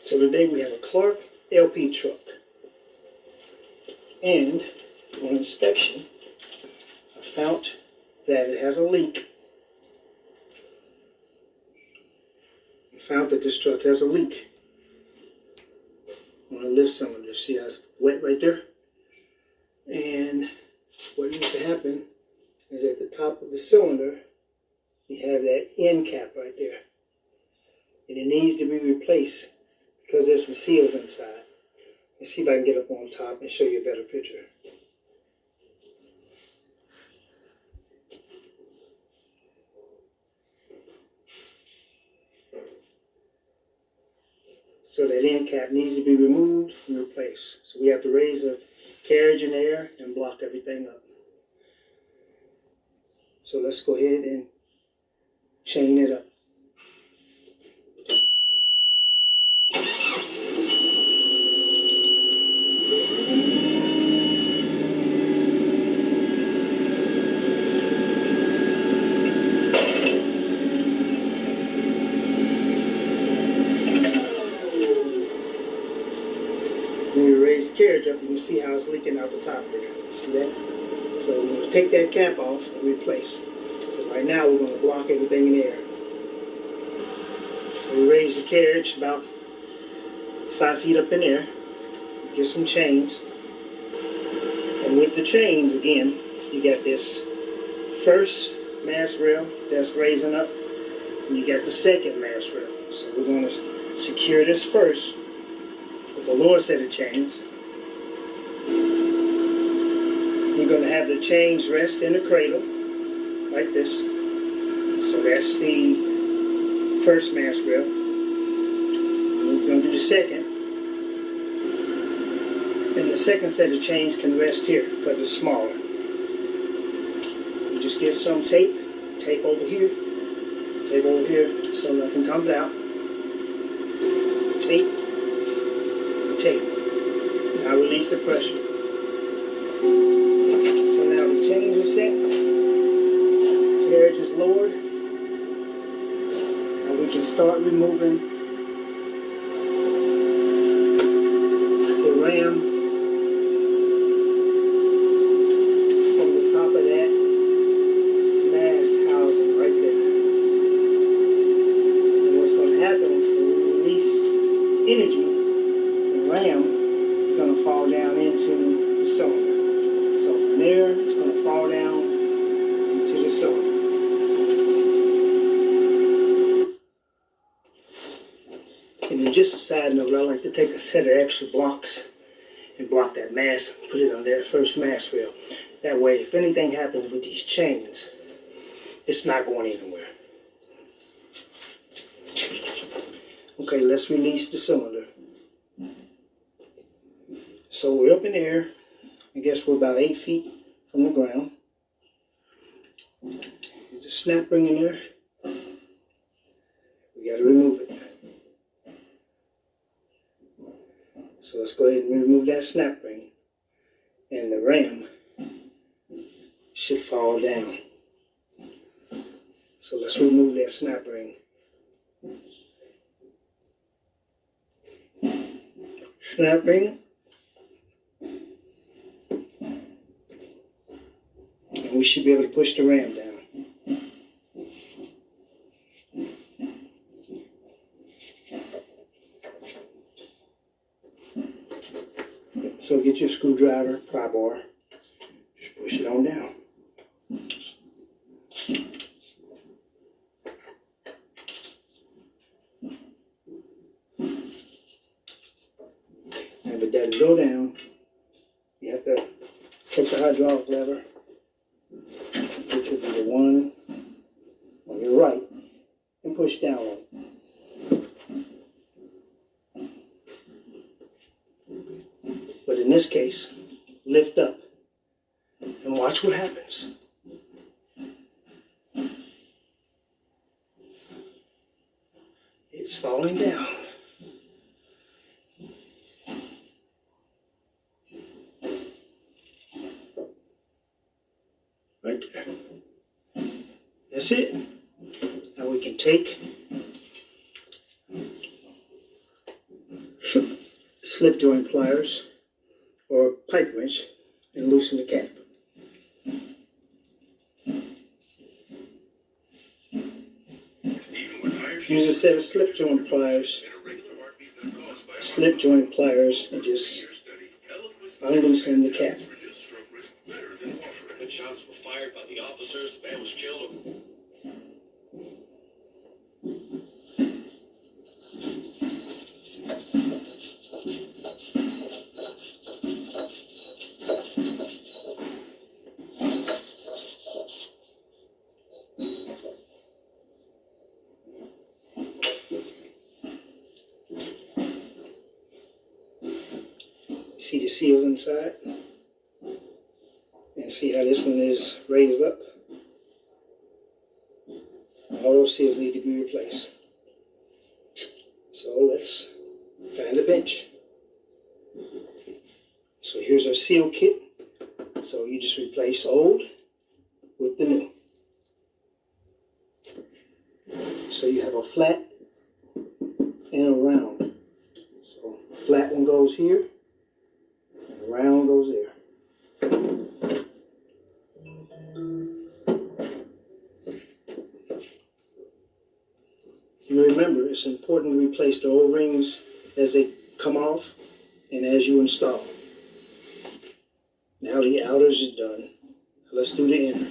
So today we have a Clark LP truck, and on inspection I found that it has a leak. I found that this truck has a leak on the lift cylinder. See how it's wet right there? And what needs to happen is at the top of the cylinder you have that end cap right there, and it needs to be replaced because there's some seals inside. Let's see if I can get up on top and show you a better picture. So that end cap needs to be removed and replaced. So we have to raise the carriage in the air and block everything up. So let's go ahead and chain it up. When you raise the carriage up, you can see how it's leaking out the top there. See that? So we're going to take that cap off and replace. So right now we're going to block everything in the air. So we raise the carriage about 5 feet up in there. Get some chains. And with the chains, again, you got this first mast rail that's raising up, and you got the second mast rail. So we're going to secure this first with a lower set of chains. You're going to have the chains rest in the cradle, like this. So that's the first mast rail. And we're going to do the second. And the second set of chains can rest here because it's smaller. You just get some tape over here, so nothing comes out. Tape. Now release the pressure. So now the chains are set, carriage is lowered, and we can start removing the ram from the top of that mast housing right there. And what's going to happen is when we release energy, the ram is going to fall down into the cylinder. So from there, it's going to fall down into the cylinder. And then just a side note, I like to take a set of extra blocks and block that mast, put it on that first mast rail. That way, if anything happens with these chains, it's not going anywhere. Okay, let's release the cylinder. So we're up in the air. I guess we're about 8 feet from the ground. There's a snap ring in there. We got to remove it. So let's go ahead and remove that snap ring. And the ram should fall down. So let's remove that snap ring. Snap ring. And we should be able to push the ram down. So get your screwdriver, pry bar, just push it on down. And if it doesn't go down, you have to take the hydraulic lever, which will be the one on your right, and push down on it. But in this case, lift up and watch what happens. It's falling down. Right there. That's it. Now we can take slip joint pliers or pipe wrench and loosen the cap. Use a set of slip joint pliers, and just unloosen the cap. When shots were fired by the officers, the man was killed. See the seals inside? And see how this one is raised up? All those seals need to be replaced. So let's find a bench. So here's our seal kit. So you just replace old with the new. So you have a flat and a round. So the flat one goes here, and the round goes there. And remember, it's important to replace the O-rings as they come off and as you install. Now the outers is done. Let's do the inner.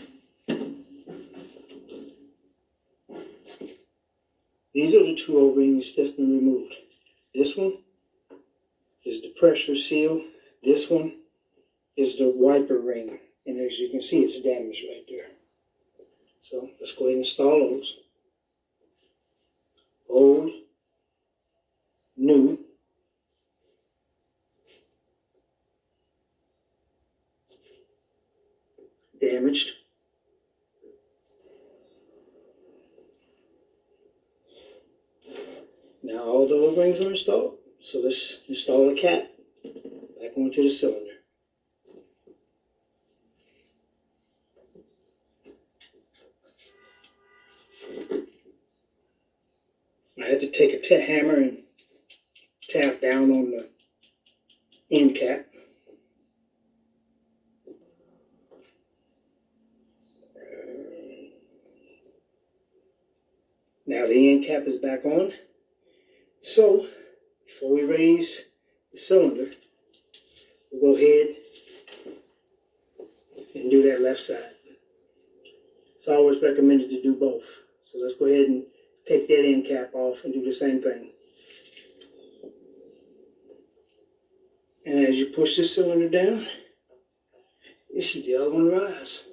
These are the two O-rings that's been removed. This one is the pressure seal. This one is the wiper ring. And as you can see, it's damaged right there. So let's go ahead and install those. Old, new, damaged, now all the O-rings are installed, so let's install the cap back onto the cylinder. I had to take a hammer and tap down on the end cap. Now the end cap is back on. So before we raise the cylinder, we'll go ahead and do that left side. It's always recommended to do both. So let's go ahead and take that end cap off and do the same thing. And as you push this cylinder down, you see the other one rise.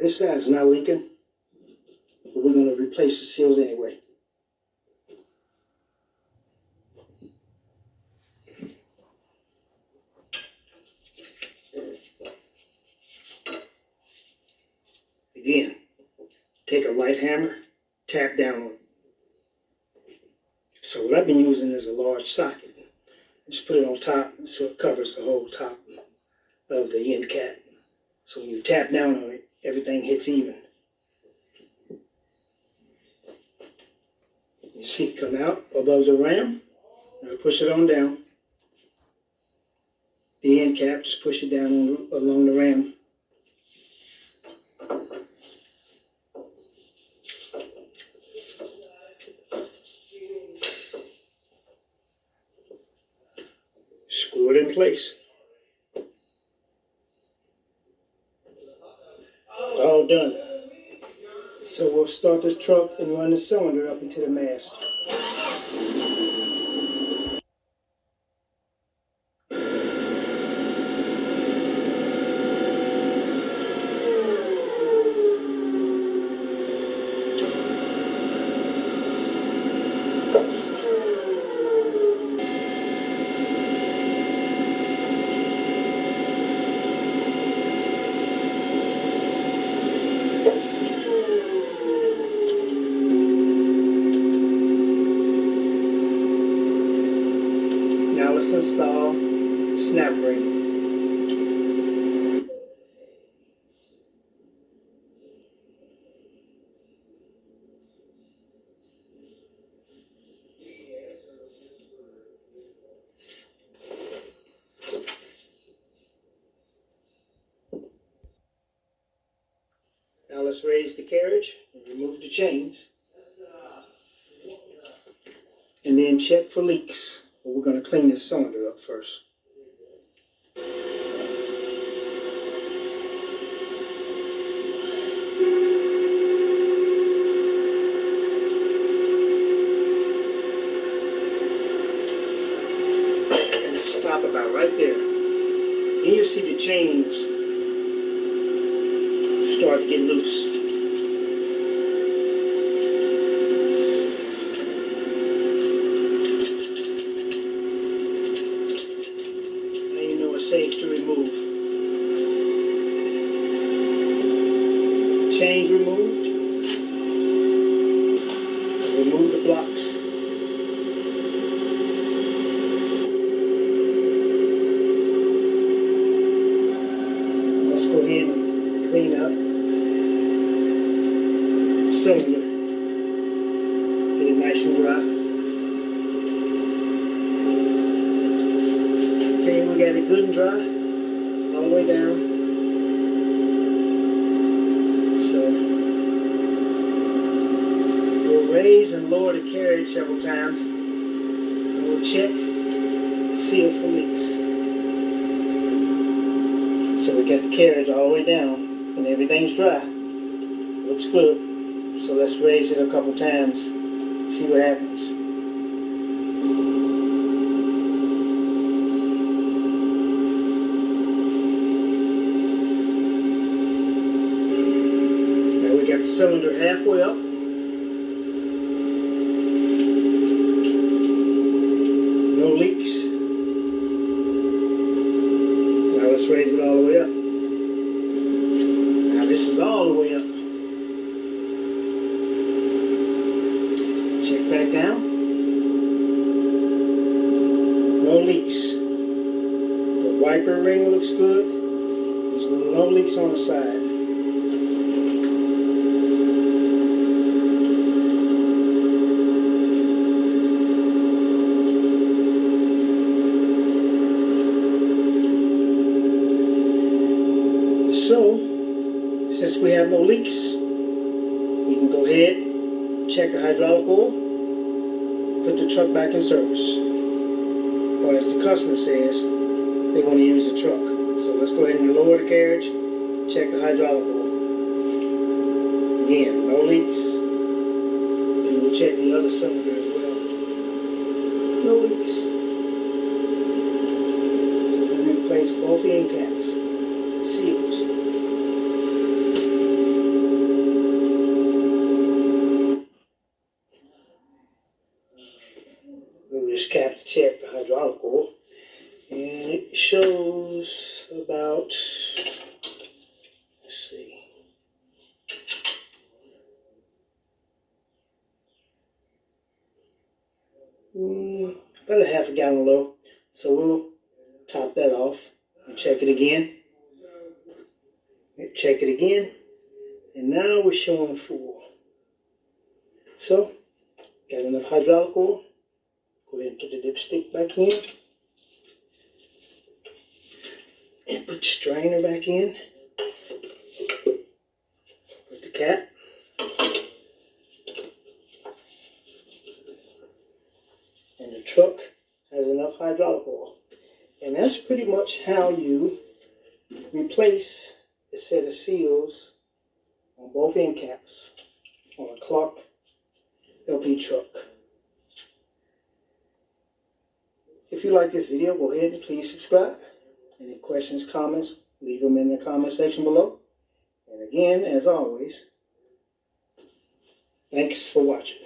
This side's not leaking, but we're going to replace the seals anyway. Again, take a light hammer, tap down on it. So what I've been using is a large socket. Just put it on top so it covers the whole top of the end cap. So when you tap down on it, everything hits even. You see it come out above the ram. Now push it on down. The end cap, just push it down along the ram. Screw it in place. All done. So we'll start this truck and run the cylinder up into the mast. must install snap ring. Now let's raise the carriage and remove the chains. And then check for leaks. We're going to clean this cylinder up first. And stop about right there. Then you see the chains start to get loose. Safe to remove. Chains removed. Remove the blocks. Let's go ahead and clean up the cylinder. Get it nice and dry. Okay, we got it good and dry, all the way down. So, we'll raise and lower the carriage several times, and we'll check, seal for leaks. So we got the carriage all the way down, and everything's dry. Looks good. So let's raise it a couple times, see what happens. Got the cylinder halfway up. No leaks. Now let's raise it all the way up. Now this is all the way up. Check back down. No leaks. The wiper ring looks good. There's no leaks on the side. So, since we have no leaks, we can go ahead, check the hydraulic oil, put the truck back in service. Or as the customer says, they want to use the truck. So let's go ahead and lower the carriage, check the hydraulic oil. Again, no leaks. And we'll check the other cylinder as well. No leaks. So we replace both end caps, seals. This cap to check the hydraulic oil, and it shows about, let's see, about a half a gallon low. So we'll top that off and check it again. Check it again, and now we're showing full. So, got enough hydraulic oil. Go ahead and put the dipstick back in. And put the strainer back in. Put the cap. And the truck has enough hydraulic oil. And that's pretty much how you replace a set of seals on both end caps on a Clark LP truck. If you like this video, go ahead and please subscribe. Any questions, comments, leave them in the comment section below. And again, as always, thanks for watching.